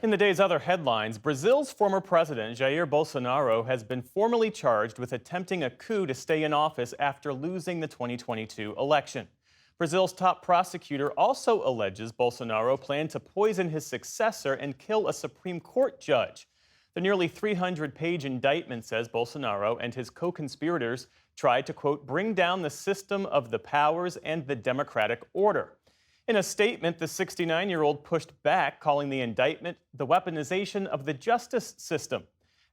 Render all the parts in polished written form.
In the day's other headlines, Brazil's former president, Jair Bolsonaro, has been formally charged with attempting a coup to stay in office after losing the 2022 election. Brazil's top prosecutor also alleges Bolsonaro planned to poison his successor and kill a Supreme Court judge. The nearly 300-page indictment says Bolsonaro and his co-conspirators tried to, quote, bring down the system of the powers and the democratic order. In a statement, the 69-year-old pushed back, calling the indictment the weaponization of the justice system.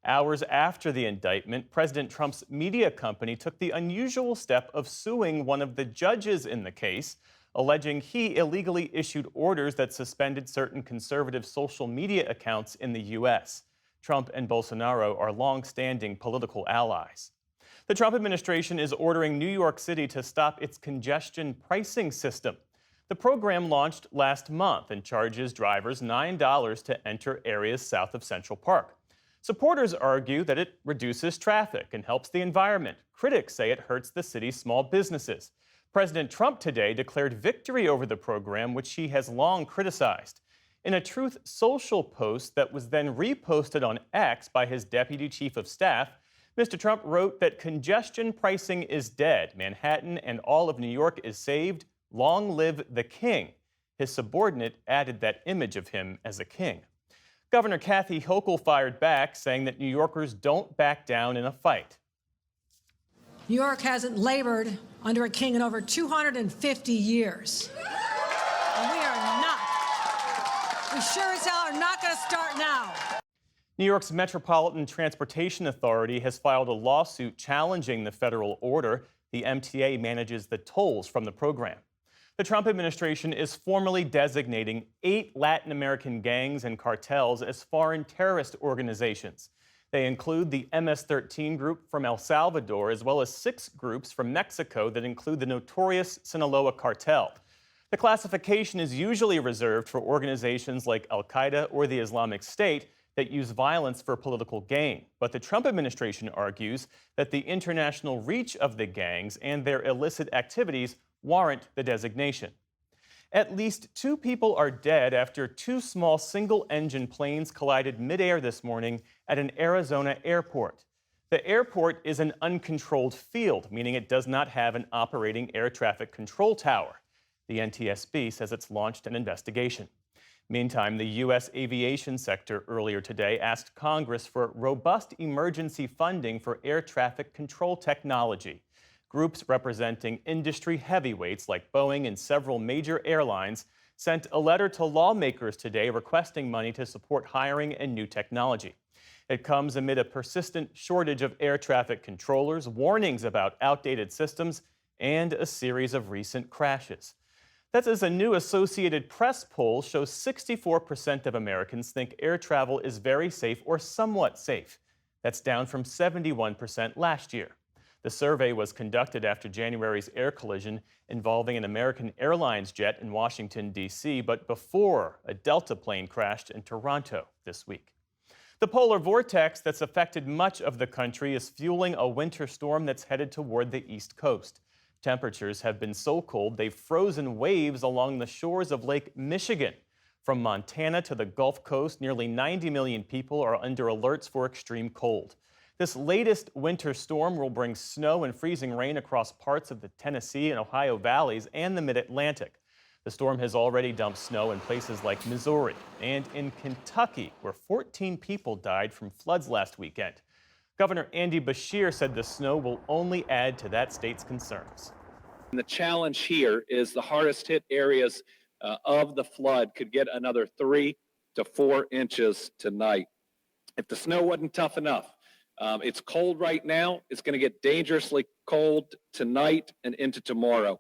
Hours after the indictment, President Trump's media company took the unusual step of suing one of the judges in the case, alleging he illegally issued orders that suspended certain conservative social media accounts in the U.S. Trump and Bolsonaro are long-standing political allies. The Trump administration is ordering New York City to stop its congestion pricing system. The program launched last month and charges drivers $9 to enter areas south of Central Park. Supporters argue that it reduces traffic and helps the environment. Critics say it hurts the city's small businesses. President Trump today declared victory over the program, which he has long criticized. In a Truth Social post that was then reposted on X by his deputy chief of staff, Mr. Trump wrote that congestion pricing is dead. Manhattan and all of New York is saved. Long live the king. His subordinate added that image of him as a king. Governor Kathy Hochul fired back, saying that New Yorkers don't back down in a fight. New York hasn't labored under a king in over 250 years. And we sure as hell are not going to start now. New York's Metropolitan Transportation Authority has filed a lawsuit challenging the federal order. The MTA manages the tolls from the program. The Trump administration is formally designating 8 Latin American gangs and cartels as foreign terrorist organizations. They include the MS-13 group from El Salvador, as well as 6 groups from Mexico that include the notorious Sinaloa cartel. The classification is usually reserved for organizations like Al-Qaeda or the Islamic State that use violence for political gain. But the Trump administration argues that the international reach of the gangs and their illicit activities warrant the designation. At least 2 people are dead after 2 small single-engine planes collided midair this morning at an Arizona airport. The airport is an uncontrolled field, meaning it does not have an operating air traffic control tower. The NTSB says it's launched an investigation. Meantime, the U.S. aviation sector earlier today asked Congress for robust emergency funding for air traffic control technology. Groups representing industry heavyweights like Boeing and several major airlines sent a letter to lawmakers today requesting money to support hiring and new technology. It comes amid a persistent shortage of air traffic controllers, warnings about outdated systems, and a series of recent crashes. That's as a new Associated Press poll shows 64% of Americans think air travel is very safe or somewhat safe. That's down from 71% last year. The survey was conducted after January's air collision involving an American Airlines jet in Washington, D.C., but before a Delta plane crashed in Toronto this week. The polar vortex that's affected much of the country is fueling a winter storm that's headed toward the East Coast. Temperatures have been so cold they've frozen waves along the shores of Lake Michigan. From Montana to the Gulf Coast, nearly 90 million people are under alerts for extreme cold. This latest winter storm will bring snow and freezing rain across parts of the Tennessee and Ohio valleys and the mid-Atlantic. The storm has already dumped snow in places like Missouri and in Kentucky, where 14 people died from floods last weekend. Governor Andy Beshear said the snow will only add to that state's concerns. And the challenge here is the hardest hit areas of the flood could get another 3 to 4 inches tonight. If the snow wasn't tough enough, it's cold right now. It's going to get dangerously cold tonight and into tomorrow.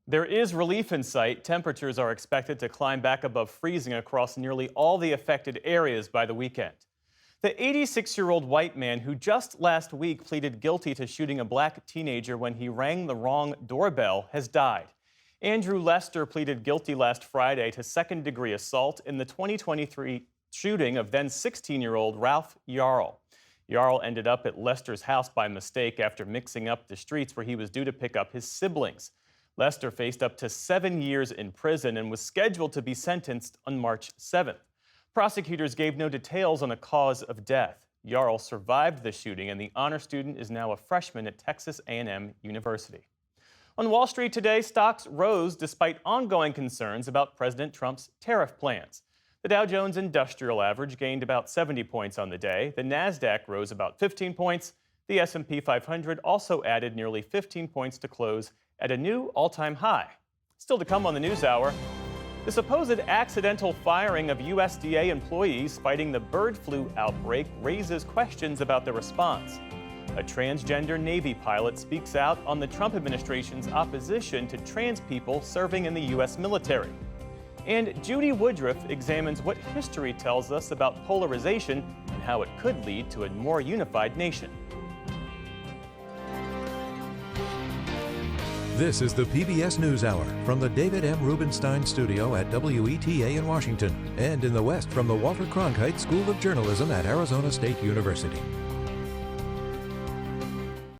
There is relief in sight. Temperatures are expected to climb back above freezing across nearly all the affected areas by the weekend. The 86-year-old white man who just last week pleaded guilty to shooting a black teenager when he rang the wrong doorbell has died. Andrew Lester pleaded guilty last Friday to second-degree assault in the 2023 shooting of then 16-year-old Ralph Yarl. Yarl ended up at Lester's house by mistake after mixing up the streets where he was due to pick up his siblings. Lester faced up to 7 years in prison and was scheduled to be sentenced on March 7th. Prosecutors gave no details on a cause of death. Jarl survived the shooting, and the honor student is now a freshman at Texas A&M University. On Wall Street today, stocks rose despite ongoing concerns about President Trump's tariff plans. The Dow Jones Industrial Average gained about 70 points on the day. The Nasdaq rose about 15 points. The S&P 500 also added nearly 15 points to close at a new all-time high. Still to come on the NewsHour, the supposed accidental firing of USDA employees fighting the bird flu outbreak raises questions about the response. A transgender Navy pilot speaks out on the Trump administration's opposition to trans people serving in the U.S. military. And Judy Woodruff examines what history tells us about polarization and how it could lead to a more unified nation. This is the PBS NewsHour from the David M. Rubenstein Studio at WETA in Washington, and in the West from the Walter Cronkite School of Journalism at Arizona State University.